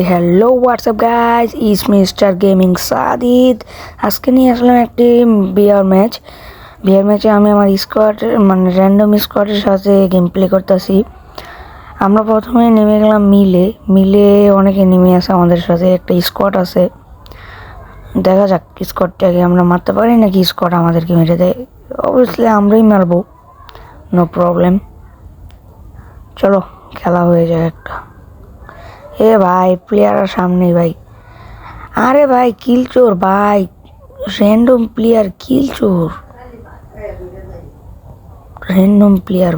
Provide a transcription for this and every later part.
Hello WhatsApp guys, ইস mister gaming Sadid. আজকে নিয়ে আসলাম একটি বিয়ার ম্যাচে আমি আমার স্কোয়াড মানে র্যান্ডম স্কোয়াডের সাথে গেম প্লে করতেছি। আমরা প্রথমে নেমে গেলাম মিলে অনেকে নেমে আছে, আমাদের সাথে একটা স্কোয়াড আছে। দেখা যাক স্কোয়াডটাকে আমরা মারতে পারি নাকি স্কোয়াড আমাদেরকে মেরে দেয়। অবভিয়াসলি আমরাই মারবো, নো প্রবলেম। চলো খেলা হয়ে যায় একটা। এ ভাই প্লেয়ারের সামনে ভাই, আরে ভাই কিল চোর ভাই, র্যান্ডম প্লেয়ার কিল চোর,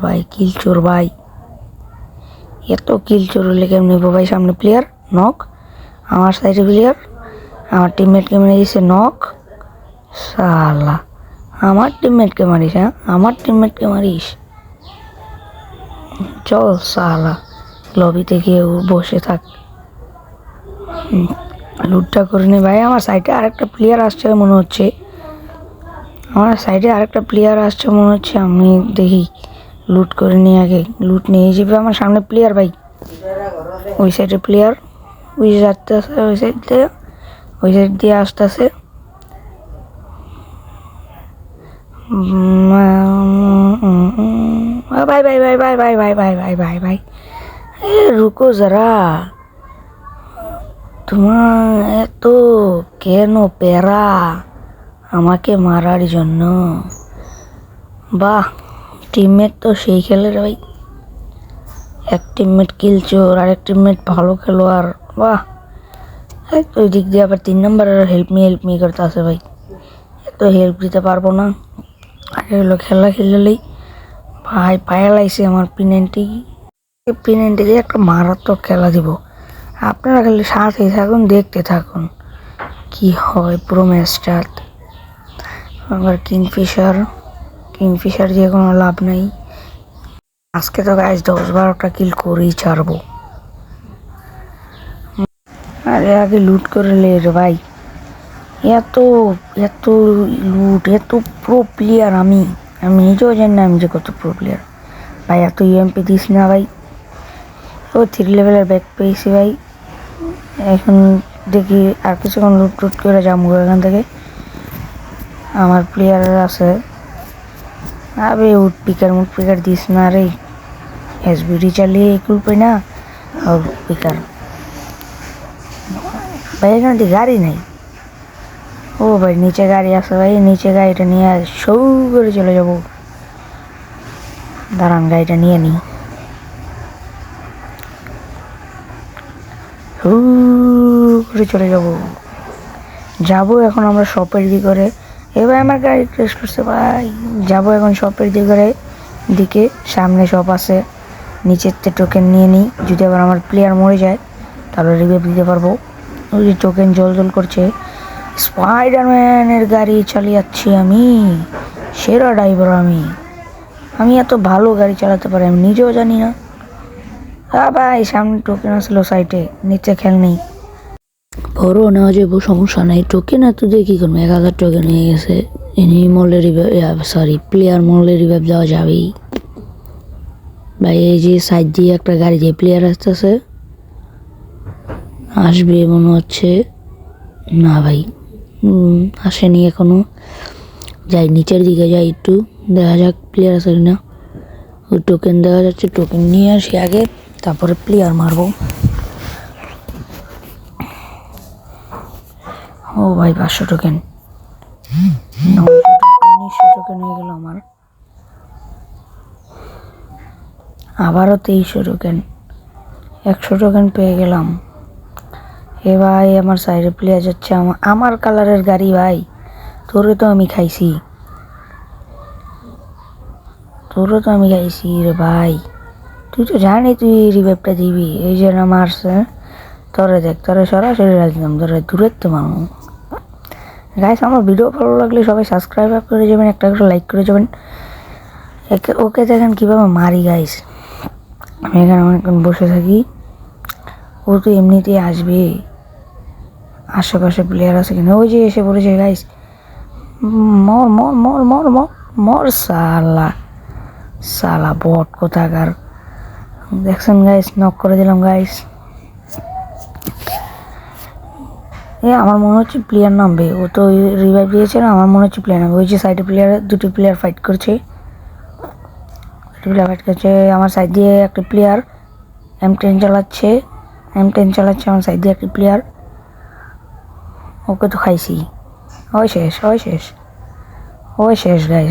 ভাই কিল চোর ভাই। এত কিল চোর হলে কেমন নেবো ভাই? সামনে প্লেয়ার নক, আমার সাইডে প্লেয়ার, আমার টিমমেটকে মেরে দিচ্ছে নক। সালা আমার টিমমেটকে মারিস? হ্যাঁ আমার টিমমেটকে মারিস? চল সালা লবিতে গিয়ে বসে থাক, লুটটা করে নি ভাই। আমার সাইডে আরেকটা প্লেয়ার আসছে মনে হচ্ছে, আমি দেখি লুট করে নিই, আগে লুট নিয়ে যাবে। আমার সামনে প্লেয়ার ভাই, ওই সাইডে প্লেয়ার, ওই যাচ্ছে ওই সাইড দিয়ে আসতেছে। ভাই ভাই ভাই ভাই ভাই ভাই ভাই ভাই ভাই ভাই এ রুকো যারা, তোমার এত কেন প্যারা আমাকে মারার জন্য? বাহ, টিমমেট তো সেই খেলে রে ভাই। এক টিমমেট কিল চোর, আরেক টিমমেট ভালো খেলোয়াড়। বাহ, ওই দিক দিয়ে আবার 3 নম্বরের হেল্প মি করতে আছে ভাই। এত হেল্প দিতে পারবো না, আগে হলো খেলা খেললেই। ভাই পায়ে লাইছে আমার পিনেন্টি দিয়ে একটা মারাত্মক খেলা দিব। আপনারা খালি সাথে থাকুন, দেখতে থাকুন কি হয় পুরো ম্যাচটা। আবার কিংফিশার দিয়ে কোনো লাভ নেই। আজকে তো গাইজ 10-12টা কিল করেই ছাড়বো। আরে আগে লুট করে লে রে ভাই, এত এত লুট, এত প্রো প্লেয়ার আমি নিজেও জানি না আমি যে কত প্রো প্লেয়ার ভাই। এত ইউএমপি দিস না ভাই। ও 3 লেভেলের ব্যাগ পেয়েছি ভাই। এখন দেখি আর কিছুক্ষণ লুট করে যাবো এখান থেকে। আমার প্লেয়ার আছে, আবে উড পিকার দিস না রে। এসবিডি চালিয়ে একুল পাই না আর পিকার ভাই। এখানে গাড়ি নেই। ও ভাই নিচে গাড়ি আছে ভাই, নিচে গাড়িটা নিয়ে সৌ করে চলে যাবো। দাঁড়ান গাড়িটা নিয়ে নিই, করে চলে যাবো এখন আমরা শপের দিকে। এবার আমার গাড়ি ক্রেশ করছে ভাই। যাবো এখন শপের দিকে সামনে শপ আছে, নিচের টোকেন নিয়ে নিই। যদি আবার আমার প্লেয়ার মরে যায় তাহলে রিভাইভ দিতে পারবো। ওই যে টোকেন জল করছে। স্পাইডারম্যানের গাড়ি চালিয়ে যাচ্ছি আমি, সেরা ড্রাইভার আমি এত ভালো গাড়ি চালাতে পারি আমি নিজেও জানি না। ভাই সামনে টোকেন আসলো সাইডে, নিচে খেল নেই। বড় নেওয়া যাবো, সমস্যা নাই। টোকেন এত দিয়ে কী করবো? 1000 টোকেন হয়ে গেছে। প্লেয়ার মরলে রিভাইভ দেওয়া যাবেই ভাই। এই যে সাইড দিয়ে একটা গাড়ি দিয়ে প্লেয়ার আসবে মনে হচ্ছে। না ভাই আসেনি এখনো। যাই নিচের দিকে যাই, একটু দেখা যাক প্লেয়ার আছে কিনা। ওই টোকেন দেওয়া যাচ্ছে, টোকেন নিয়ে আসি আগে, তারপরে প্লেয়ার মারবো। ও ভাই 500 টোকেন, 1900 টোকেন হয়ে গেল আমার। আবারও 2300 টোকেন, 100 টোকেন পেয়ে গেলাম। এ ভাই আমার সাইডে প্লেয়ার যাচ্ছে, আমার কালারের গাড়ি ভাই। তোরে তো আমি খাইছি রে ভাই। তুই তো জানি তুই রিভাইভটা দিবি, এই যে না মারছে। তোরে দেখ, তোরে সরাসরি রাখলাম, তোরে দূরের তো মানুষ। গাইস আমার ভিডিও ভালো লাগলে সবাই সাবস্ক্রাইব করে যাবেন, একটা করে লাইক করে যাবেন। ওকে দেখেন কীভাবে মারি গাইস। আমি এখানে অনেকক্ষণ বসে থাকি, ও তো এমনিতেই আসবে। আশেপাশে প্লেয়ার আছে কিনা? ওই যে এসে পড়েছে গাইস। মর সালা বট কোথাকার। দেখছেন গাইস, নক করে দিলাম গাইস। আমার মনে হচ্ছে প্লেয়ার নামবে, ও তো রিভাইভ দিয়েছে না, আমার মনে হচ্ছে প্লেয়ার নামবে। ওই যে সাইডে দুটি প্লেয়ার ফাইট করছে, আমার সাইড দিয়ে একটা প্লেয়ার M10 চালাচ্ছে আমার সাইড দিয়ে একটা প্লেয়ার। ওকে তো খাইছি, ওই শেষ গাইস,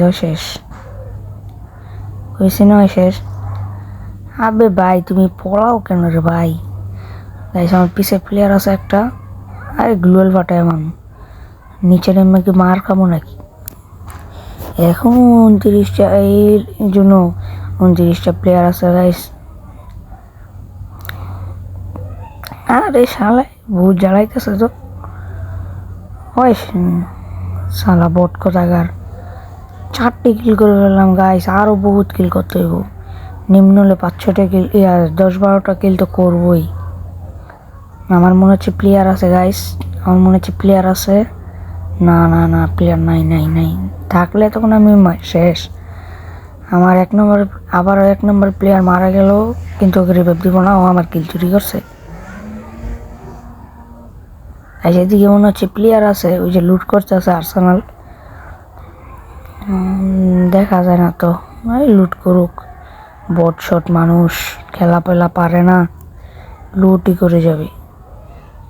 ওই শেষ। আবে ভাই তুমি পড়াও কেন রে ভাই? গাইস আমার পিছে প্লেয়ার আছে একটা, আরে গ্লোয়াল ফাটায় এমন নিচে নেমে কি মার খাবো নাকি? এখন 29টা এই জন্য 29টা প্লেয়ার আছে গাইস। আরে শালা বহুত জ্বালাইতেছে তো, ওই শালা বট কোথাকার। 4টে কিল করে ফেললাম গাইস, আরও বহুত কিল করতে হইব। নিম্ন হলে 5-6টা কিল, 10-12টা কিল তো করবই। আমার মনে হচ্ছে প্লেয়ার আছে গাইস, প্লেয়ার আছে। না প্লেয়ার নাই থাকলে তখন আমি শেষ। আমার আবার 1 নম্বর প্লেয়ার মারা গেল, কিন্তু ওকে রিভাইভ দিব না, ও আমার কিল চুরি করছে। সেদিকে মনে হচ্ছে প্লেয়ার আছে, ওই যে লুট করতেছে আর্সেনাল। দেখা যায় না তো, লুট করুক। বট শট মানুষ খেলা পেলা পারে না, লুটই করে যাবে।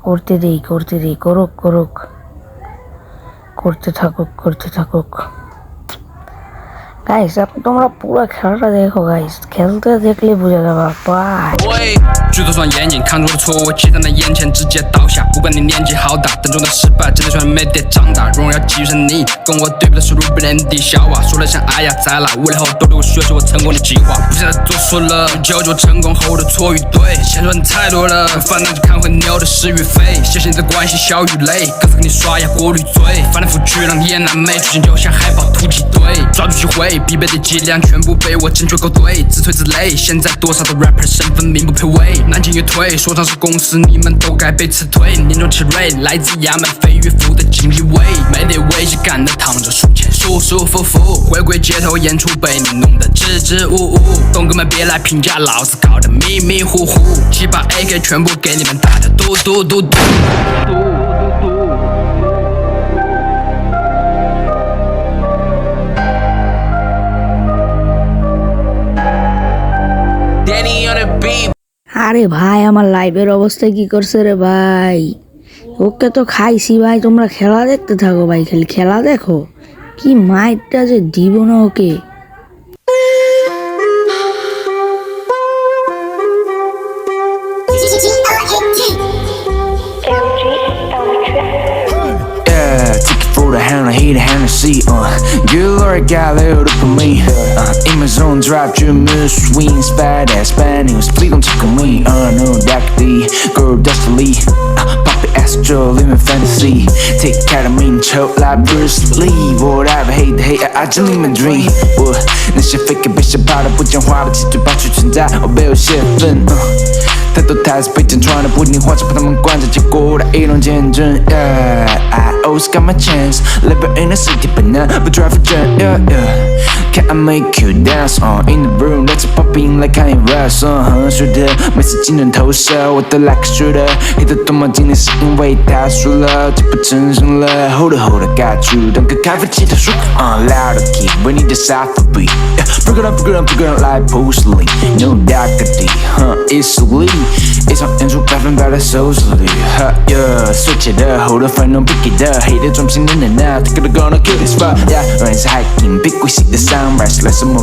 করতে দেই করতে থাকুক। গাইস তোমরা পুরো খেলাটা দেখো গাইস, খেলতে দেখলে বোঝা যাবে। বাই举头双眼睛看着我的错误，骑在那眼前直接倒下。不管你年纪好大，当中的失败真的算没得长大。荣耀继承你，跟我对比的是路边的笑话。说了像哎呀再来，5年后多对我学习我成功的计划。不想再多说了，教我成功后的错与对。先说你太多了，烦恼就看回牛的是与非。谢谢你的关心小与雷，刚才跟你刷牙过滤嘴，翻来覆去让你也难寐，出现就像海豹突击队，抓住机会，必备的伎俩全部被我精确勾兑，自吹自擂。现在多少的 rapper 身份名不配位，南京乐队说唱是公司，你们都该被辞退。年终奇瑞来自衙门飞鱼服的锦衣卫，没得危机感的躺着数钱，舒舒服服。回归街头演出被你弄得支支吾吾，懂哥们别来评价，老子搞得迷迷糊糊。7、8 AK 全部给你们打的嘟嘟嘟嘟。আরে ভাই আমার লাইভের অবস্থা কি করছে রে ভাই? ওকে তো খাইছি ভাই, তোমরা খেলা দেখতে থাকো ভাই, খালি খেলা দেখো। কি মাইটটা যে দিব না ওকে। Hate the Hennessy, you already got a little up on me. In my zone, drop your mood swings, badass Spanish, please don't take on me. No, that the girl destiny, pop it astro, living fantasy. Take care of me, choke like Bruce Lee. Whatever, hate, I just live my dream. 那些 fake bitch 怕的不讲话的，企图保持存在，我被我泄愤。太多台词被检穿的不听话，只把他们关着，结果的一种见证。I always got my chance, living in the city, but now we drive for jam. Can I make you dance? In the room, let's popping like I ain't rap. 说的每次精准投射，我都 like a shooter。黑的多么经典，是因为他输了，就不成声了。Hold it, got you， 当个开发器的书，loud key， 为你的 suffer beat。Break it up like Bruce Lee， No doubt easily。一场演出100%的收视率，switch it up， hold the phone no pick it up， 黑的专心的now， take it gonna kill this fuck， 让人是 hiking， big we see the sunrise， 来什么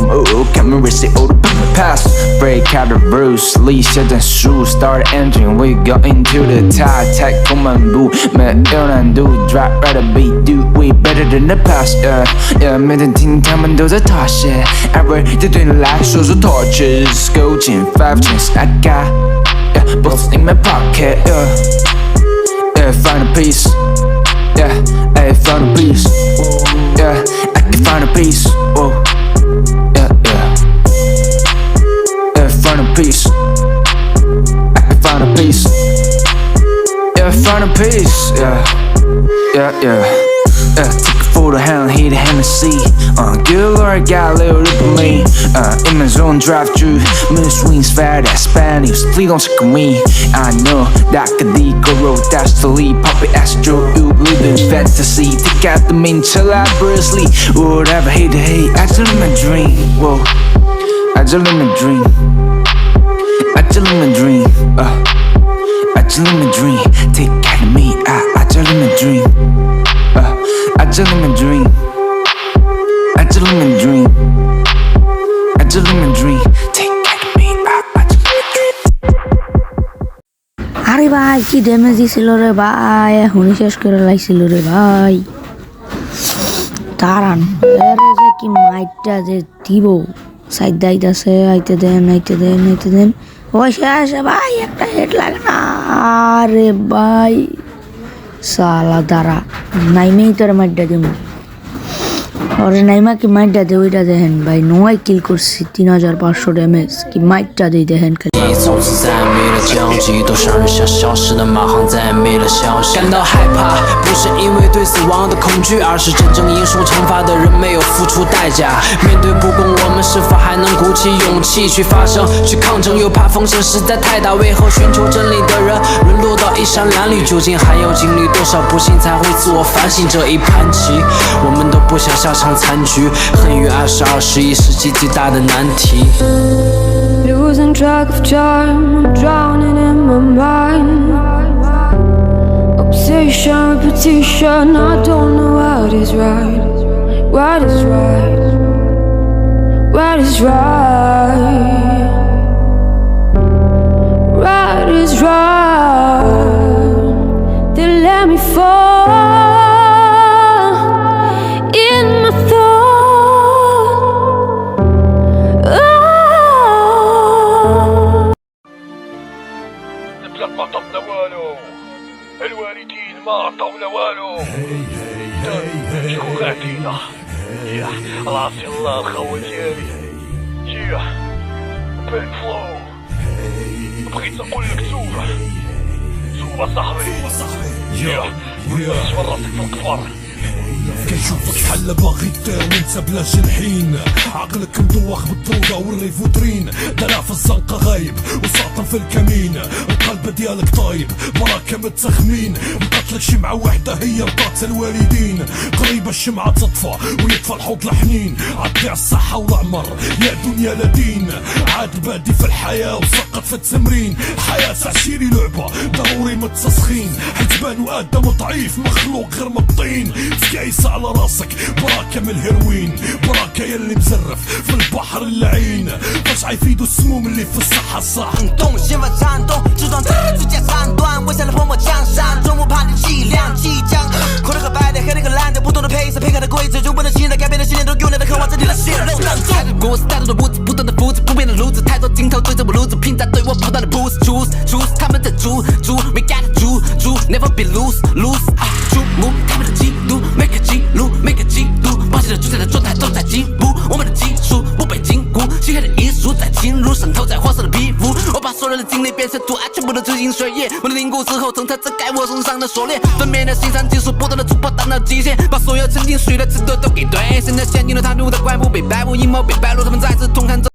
camera see all the past，break out the Bruce Lee， 下战术 ，start the engine，we go into the top， 太空漫步，没有难度 ，drop right the beat，do we better than the past， 每天听他们都在妥协 ，ever 这对你来说是 tortures， 勾进5 chance，I got。Both in my pocket, find a piece, found a piece, I can find a piece, find a piece, I can find a piece, find a piece, take it for for the hand, hit the Hennessy. Good Lord, got a little lip of me. In my zone, drive through, mood swings, fat ass Spanish. Please don't check on me. I know that could be road, that's the lead. Puppy Astro, you live in fantasy. Take out the main, chill out, Bruce Lee. Whatever, hate the hate. I just live my dream. Whoa, I just live my dream. I just live my dream. I just live my dream. Take out of me. I just live my dream. I just live my dream. I just live my dream. I just live my dream. Take out of me. I just live my dream. আরে ভাই কি damage দিছিল রে ভাই, এখনই শেষ করে লাইছিল রে ভাই। তারান এরে যে কি মাইটটা যে দিব, সাইড দাইত আছে, আইতে দেন আইতে দেন আইতে দেন। ওই শেষ ভাই, একটা হেড লাগে না। আরে ভাই সালা দাঁড়া, নাইমেই তোর মাইটটা দিব। ওরে নাইমা কি মাইটটা দে, ওইটা দেখেন ভাই, নোয়াই কিল করছি 3500 ড্যামেজ, কি মাইটটা দেই দেখেন খালি।从此再没了交集，都像人像消失的马航，再也没了消息。感到害怕，不是因为对死亡的恐惧，而是真正因受惩罚的人没有付出代价。面对不公，我们是否还能鼓起勇气去发声、去抗争？又怕风险实在太大，为何寻求真理的人沦落到一山褴褛？究竟还要经历多少不幸才会自我反省？这一盘棋，我们都不想下场残局，恨与爱是21世纪最大的难题。Losing track of time, drowning in my mind. Obsession, repetition, I don't know what is right. What is right? What is right? What is right? They let me fall in my thoughts. البلاد ما عطاتنا والو، الوالدين ما عطاونا والو. شكون غادينا؟ راسي الله الخوة ديالي. بين فلو بغيت نقول لك توبة صاحبي. اسمر راسك في القفر. كنشوفك بحال باغي تداوي انت بلا جنحين، عقلك مدوخ بالدروغه والريفوترين، دلع في الزنقه غايب وساطن في الكمين، القلب ديالك طايب براك من التخمين، مقاتلك شمعه وحده هي رضات الوالدين، قريبه الشمعه تطفى ويطفى الحوض الحنين، عدي الصحه والعمر يا دنيا لا دين، عاد بادي في الحياه وسقط في التمرين، الحياه عشيري لعبه ضروري متسخين، حيت بانو ادم ضعيف مخلوق غير من الطين، فقايسه على راسك براكه من الهيروين، براكه يلي مزرف في البحر اللعين، فاش عيفيدو السموم اللي في الصحه الصح.动心烦颤动，直撞直接斩断，危险的泼墨江山，中不怕的气量即将。红的和白的，黑的和蓝的，不同的配色，配合的规则，就不能期待改变的信念，都用来渴望自己的血肉当中。故事太多的物质，不断的复制，不变的路子，太多镜头对着我路子，评价对我不断的 choose，他们在逐，we gotta never be lose，注目他们的嫉妒，每个记录，每个季度，保持着主宰的状态都在进步，我们的技术不被禁锢，漆黑的艺术在侵入，渗透在黄色的皮肤，我把所有的经历变成图案，全部都织进血液，我的凝固之后，层层遮盖我身上的锁链，分娩的欣赏技术不断的突破大脑极限，把所有曾经睡的值得都给兑现，现在陷进了贪污的怪物，被摆布阴谋被败露，他们再次痛恨。